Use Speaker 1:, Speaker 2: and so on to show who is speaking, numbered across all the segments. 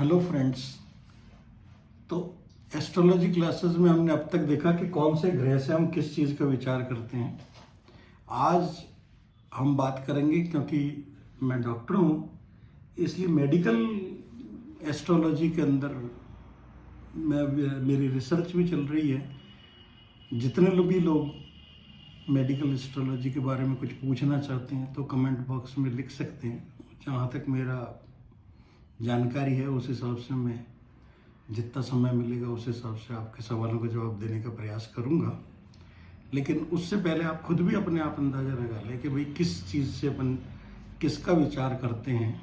Speaker 1: Hello friends. तो astrology classes में हमने अब तक देखा कि कौन से ग्रह से हम किस चीज़ का विचार करते हैं। आज हम बात करेंगे, क्योंकि मैं डॉक्टर हूँ इसलिए मेडिकल एस्ट्रोलॉजी के अंदर मेरी रिसर्च भी चल रही है। जितने भी लोग मेडिकल एस्ट्रोलॉजी के बारे में कुछ पूछना चाहते हैं तो कमेंट बॉक्स में लिख सकते हैं। जहाँ तक मेरा जानकारी है उस हिसाब से मैं जितना समय मिलेगा उस हिसाब से आपके सवालों का जवाब देने का प्रयास करूंगा। लेकिन उससे पहले आप खुद भी अपने आप अंदाज़ा लगा लें कि भाई किस चीज़ से अपन किसका विचार करते हैं,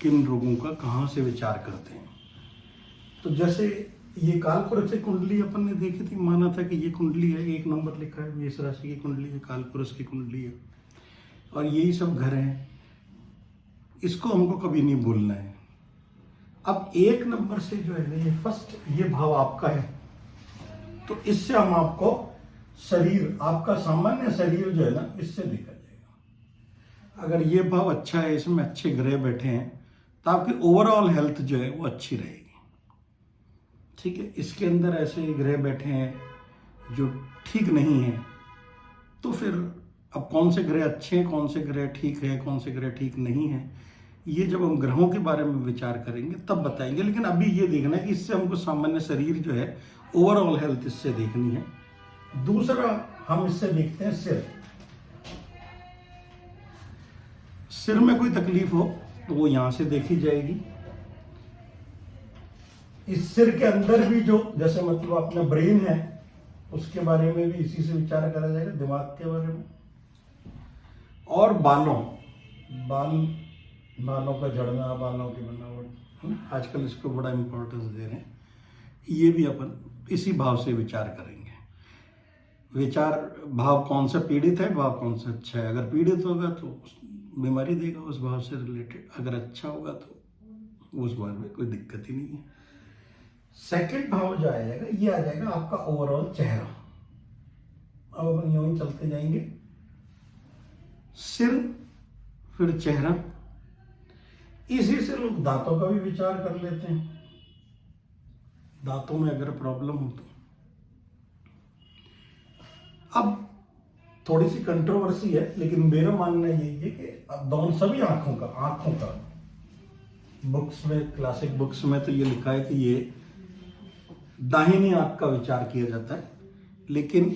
Speaker 1: किन रोगों का कहाँ से विचार करते हैं। तो जैसे ये कालपुरुष की कुंडली अपन ने देखी थी, माना था कि ये कुंडली है, 1 नंबर लिखा है, मेष राशि की कुंडली है, कालपुरुष की कुंडली है और यही सब घर हैं। इसको हमको कभी नहीं भूलना है। अब 1 नंबर से जो है ना, ये फर्स्ट ये भाव आपका है, तो इससे हम आपको शरीर, आपका सामान्य शरीर जो है ना, इससे देखा जाएगा। अगर ये भाव अच्छा है, इसमें अच्छे ग्रह बैठे हैं तो आपकी ओवरऑल हेल्थ जो है वो अच्छी रहेगी। ठीक है, इसके अंदर ऐसे ग्रह बैठे हैं जो ठीक नहीं है, तो फिर अब कौन से ग्रह अच्छे हैं, कौन से ग्रह ठीक है, कौन से ग्रह ठीक नहीं है, ये जब हम ग्रहों के बारे में विचार करेंगे तब बताएंगे। लेकिन अभी ये देखना है कि इससे हमको सामान्य शरीर जो है, ओवरऑल हेल्थ इससे देखनी है। दूसरा हम इससे देखते हैं सिर में कोई तकलीफ हो तो वो यहां से देखी जाएगी। इस सिर के अंदर भी जो जैसे मतलब अपना ब्रेन है उसके बारे में भी इसी से विचार करा जाएगा, दिमाग के बारे में। और बालों का झड़ना, बालों की बनावट, आजकल इसको बड़ा इंपॉर्टेंस दे रहे हैं। ये भी अपन इसी भाव से विचार करेंगे। विचार भाव कौन सा पीड़ित है, भाव कौन सा अच्छा है। अगर पीड़ित होगा तो बीमारी देगा उस भाव से रिलेटेड, अगर अच्छा होगा तो उस भाव में कोई दिक्कत ही नहीं है। सेकंड भाव जो आएगा ये आ जाएगा आपका ओवरऑल चेहरा। अब अपन यूं ही चलते जाएंगे, सिर फिर चेहरा, इसी से लोग दांतों का भी विचार कर लेते हैं। दांतों में अगर प्रॉब्लम हो तो अब थोड़ी सी कंट्रोवर्सी है, लेकिन मेरा मानना यही है कि अब दोनों सभी आंखों का बुक्स में, क्लासिक बुक्स में तो ये लिखा है कि ये दाहिनी आंख का विचार किया जाता है, लेकिन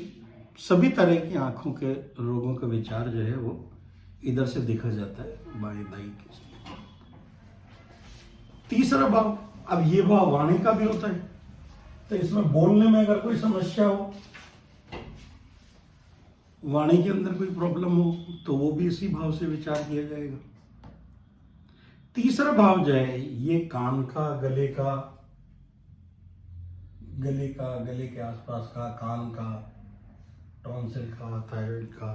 Speaker 1: सभी तरह की आंखों के रोगों का विचार जो है वो इधर से देखा जाता है, बाएं दाई के। तीसरा भाव, अब ये भाव वाणी का भी होता है, तो इसमें बोलने में अगर कोई समस्या हो, वाणी के अंदर कोई प्रॉब्लम हो तो वो भी इसी भाव से विचार किया जाएगा। तीसरा भाव जो है ये कान का, गले के आसपास का, कान का, टॉन्सिल का, थायराइड का,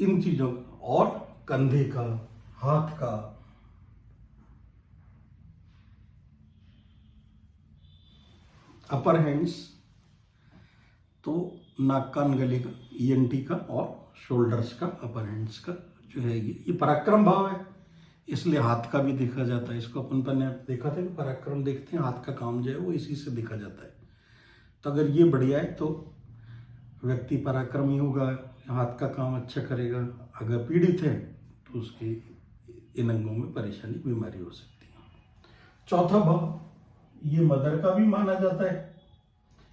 Speaker 1: इन चीजों का, और कंधे का, हाथ का, अपर हैंड्स, तो नाक, कान, गले का, ईएनटी का, और शोल्डर्स का, अपर हैंड्स का जो है ये पराक्रम भाव है, इसलिए हाथ का भी देखा जाता है। इसको अपन ने देखा था कि पराक्रम देखते हैं, हाथ का काम जो है वो इसी से देखा जाता है। तो अगर ये बढ़िया है तो व्यक्ति पराक्रमी होगा, हाथ का काम अच्छा करेगा। अगर पीड़ित है तो उसके इन अंगों में परेशानी, बीमारी हो सकती है। चौथा भाव ये मदर का भी माना जाता है,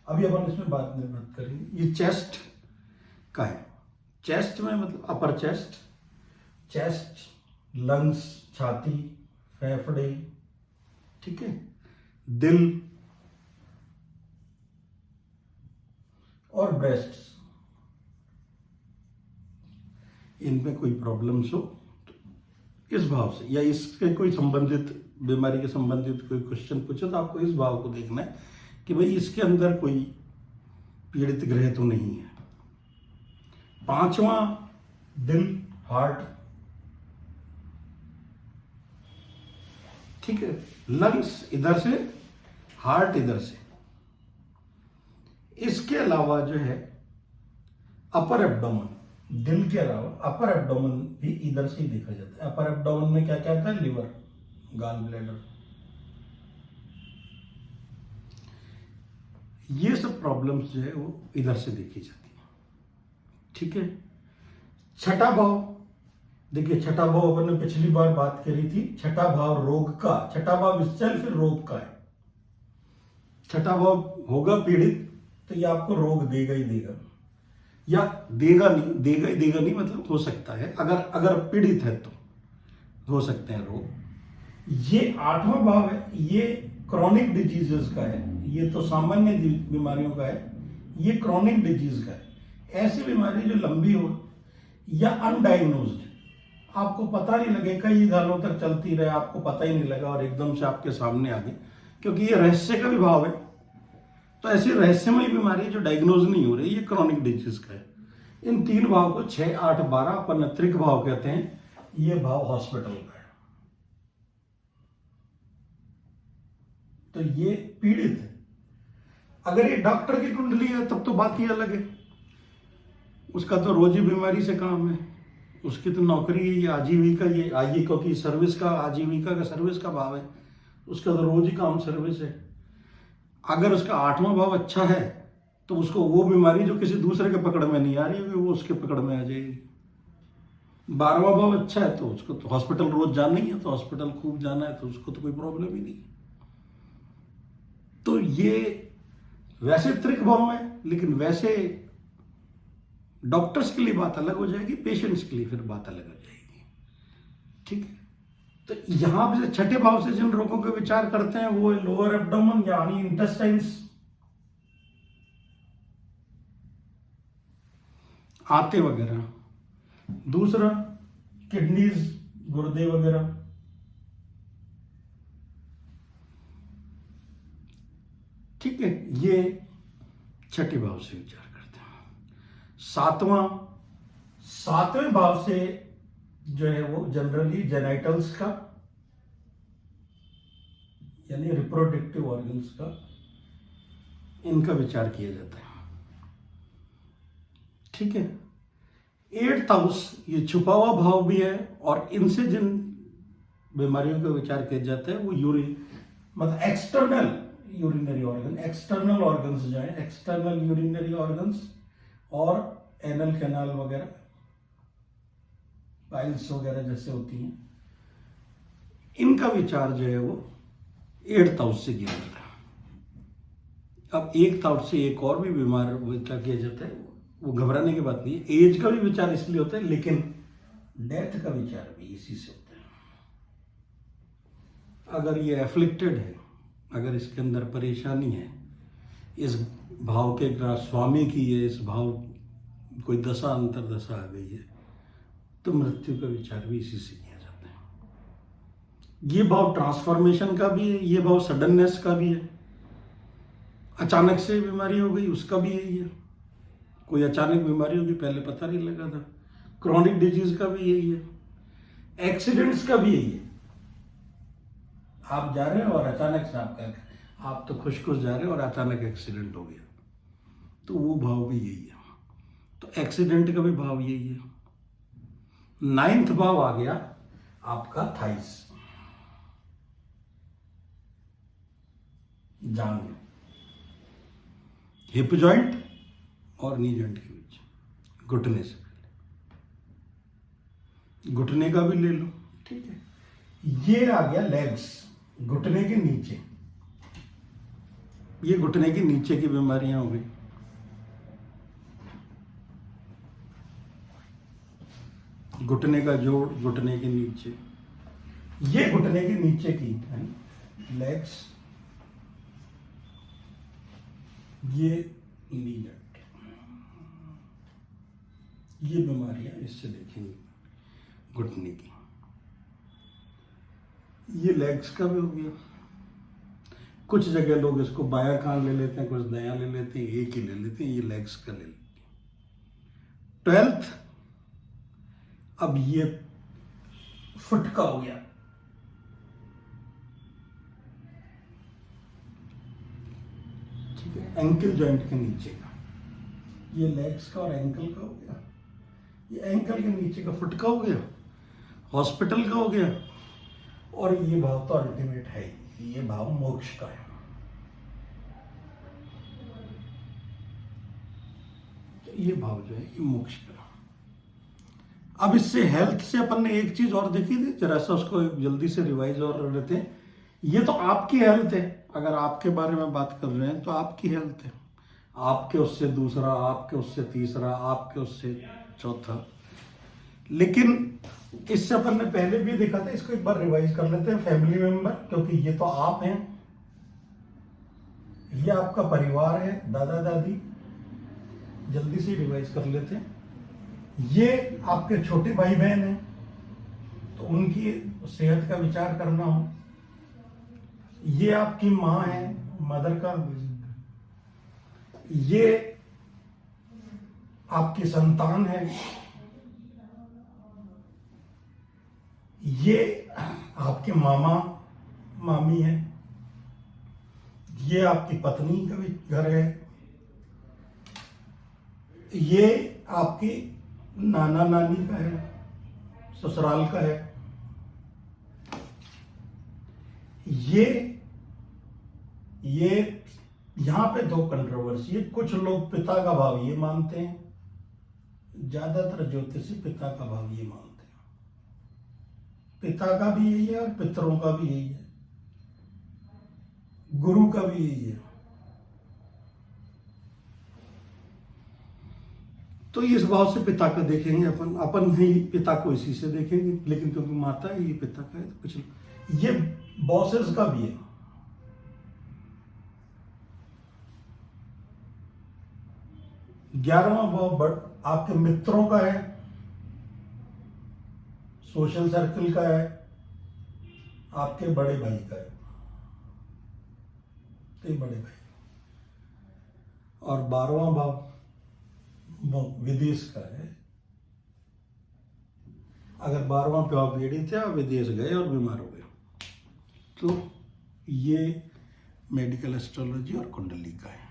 Speaker 1: अभी अपन इसमें बात करेंगे। ये चेस्ट का है। चेस्ट में मतलब अपर चेस्ट, लंग्स, छाती, फेफड़े, ठीक है, दिल और ब्रेस्ट, इनमें कोई प्रॉब्लम्स हो तो इस भाव से, या इसके कोई संबंधित बीमारी के संबंधित कोई क्वेश्चन पूछे तो आपको इस भाव को देखना है कि भाई इसके अंदर कोई पीड़ित ग्रह तो नहीं है। पांचवा दिल, हार्ट, ठीक है, लंग्स इधर से, हार्ट इधर से। इसके अलावा जो है अपर एब्डोमेन, दिल के अलावा अपर एब्डोमेन भी इधर से ही देखा जाता है। अपर एब्डोमेन में क्या क्या आता है, लिवर, गॉल ब्लैडर, ये सब प्रॉब्लम्स जो है वो इधर से देखी जाती है। ठीक है। छठा भाव, देखिए छठा भाव अपन ने पिछली बार बात करी थी, छठा भाव रोग का, छठा भाव इससे फिर रोग का है। छठा भाव होगा पीड़ित तो ये आपको रोग देगा ही देगा, या देगा नहीं, देगा ही देगा नहीं मतलब हो सकता है, अगर पीड़ित है तो हो सकते हैं रोग। ये आठवां भाव है, ये क्रॉनिक डिजीजेस का है, ये तो सामान्य बीमारियों का है, ये क्रॉनिक डिजीज का है। ऐसी बीमारी जो लंबी हो या अनडायग्नोज्ड, आपको पता नहीं लगे, कई सालों तक चलती रहे, आपको पता ही नहीं लगा और एकदम से आपके सामने आ गई, क्योंकि ये रहस्य का भी भाव है। तो ऐसी रहस्यमय बीमारी जो डायग्नोज नहीं हो रही, ये क्रॉनिक डिजीज का है। इन तीन भाव को 6, 8, 12 अपन त्रिक भाव कहते हैं। ये भाव हॉस्पिटल का है। तो ये पीड़ित है। अगर ये डॉक्टर की कुंडली है तब तो बात ही अलग है, उसका तो रोजी बीमारी से काम है, उसकी तो नौकरी, ये आजीविका, ये आजीविका की सर्विस का, आजीविका का सर्विस का भाव है, उसका तो रोज ही काम सर्विस है। अगर उसका आठवां भाव अच्छा है तो उसको वो बीमारी जो किसी दूसरे के पकड़ में नहीं आ रही होगी वो उसके पकड़ में आ जाएगी। 12वां भाव अच्छा है तो उसको तो हॉस्पिटल रोज जाना ही है, तो हॉस्पिटल खूब जाना है तो उसको तो कोई प्रॉब्लम ही नहीं। तो ये वैसे त्रिक भाव है, लेकिन वैसे डॉक्टर्स के लिए बात अलग हो जाएगी, पेशेंट्स के लिए फिर बात अलग हो जाएगी। ठीक है। तो यहां पे छठे भाव से जिन रोगों के विचार करते हैं वो लोअर एब्डोमेन यानी इंटेस्टाइन्स, आते वगैरह, दूसरा किडनीज, गुर्दे वगैरह। ठीक है, ये छठे भाव से विचार करते हैं। सातवें भाव से जो है वो जनरली जेनाइटल्स का यानी रिप्रोडक्टिव ऑर्गन्स का, इनका विचार किया जाता है। ठीक है। 8th हाउस ये छुपा हुआ भाव भी है, और इनसे जिन बीमारियों का विचार किया जाता है वो मतलब external urinary organ, external organs जो है, एक्सटर्नल यूरिनरी ऑर्गन्स और एनल कैनाल वगैरह, पाइल्स वगैरह जैसे होती हैं, इनका विचार जो है वो 8th हाउस से किया जाता है। अब 8th हाउस से एक और भी बीमार क्या किया जाता है, वो घबराने की बात नहीं है। एज का भी विचार इसलिए होता है, लेकिन डेथ का विचार भी इसी से होता है। अगर ये एफ्लिक्टेड है, अगर इसके अंदर परेशानी है, इस भाव के स्वामी की है, इस भाव कोई दशा अंतर दशा आ गई है, तो मृत्यु का विचार भी इसी से किया जाता है। ये भाव ट्रांसफॉर्मेशन का भी है, ये भाव सडननेस का भी है, अचानक से बीमारी हो गई उसका भी यही है, कोई अचानक बीमारी होगी पहले पता नहीं लगा था। क्रॉनिक डिजीज का भी यही है, एक्सीडेंट्स का भी यही है। आप जा रहे हो और अचानक से आप तो खुश जा रहे हो और अचानक एक्सीडेंट हो गया, तो वो भाव भी यही है। तो एक्सीडेंट का भी भाव यही है। 9th भाव आ गया आपका थाइस, जांघ, हिप जॉइंट और नी जॉइंट के बीच, घुटने से पहले, घुटने का भी ले लो। ठीक है। ये आ गया लेग्स, घुटने के नीचे, ये घुटने के नीचे की बीमारियां हो गई। घुटने का जोड़, घुटने के नीचे, ये घुटने के नीचे की लेग्स, ये नी जॉइंट, ये बीमारियां इससे देखेंगे घुटने की। ये लेग्स का भी हो गया। कुछ जगह लोग इसको बायां कान ले लेते हैं, कुछ दायां ले लेते हैं, एक ही ले लेते हैं, ये लेग्स का ले लेते हैं। 12th, अब ये फुट का हो गया, ठीक है, एंकल जॉइंट के नीचे का, ये लेग्स का और एंकल का हो गया। ये एंकल के नीचे का फुट का हो गया, हॉस्पिटल का हो गया। और ये भाव तो अल्टीमेट है, ये भाव मोक्ष का है। ये भाव जो है ये मोक्ष का। अब इससे हेल्थ से अपन ने एक चीज और देखी थी, जरा सा उसको जल्दी से रिवाइज और लेते हैं। ये तो आपकी हेल्थ है, अगर आपके बारे में बात कर रहे हैं तो आपकी हेल्थ है, आपके उससे दूसरा, आपके उससे तीसरा, आपके उससे चौथा। लेकिन इससे अपन ने पहले भी देखा था, इसको एक बार रिवाइज कर लेते हैं। फैमिली मेंबर, क्योंकि ये तो आप हैं, ये आपका परिवार है, दादा दादी, जल्दी से रिवाइज कर लेते हैं। ये आपके छोटे भाई बहन हैं, तो उनकी सेहत का विचार करना हो। ये आपकी माँ है, मदर का। ये आपकी संतान है। ये आपके मामा मामी है। ये आपकी पत्नी का भी घर है। ये आपकी नाना नानी का है, ससुराल का है। ये यहां पे दो कंट्रोवर्सी है। कुछ लोग पिता का भाव ये मानते हैं, ज्यादातर ज्योतिषी पिता का भाव ये मानते हैं। पिता का भी यही है और पितरों का भी यही है, गुरु का भी यही है। तो इस भाव से पिता का देखेंगे अपन ही पिता को इसी से देखेंगे। लेकिन क्योंकि माता है, ये पिता का है, तो कुछ ये बॉसेस का भी है। ग्यारहवां भाव आपके मित्रों का है, सोशल सर्कल का है, आपके बड़े भाई का है, तो बड़े भाई। और 12वां भाव विदेश का है। अगर 12वां भाव पीड़ित है और विदेश गए और बीमार हो गए, तो ये मेडिकल एस्ट्रोलॉजी और कुंडली का है।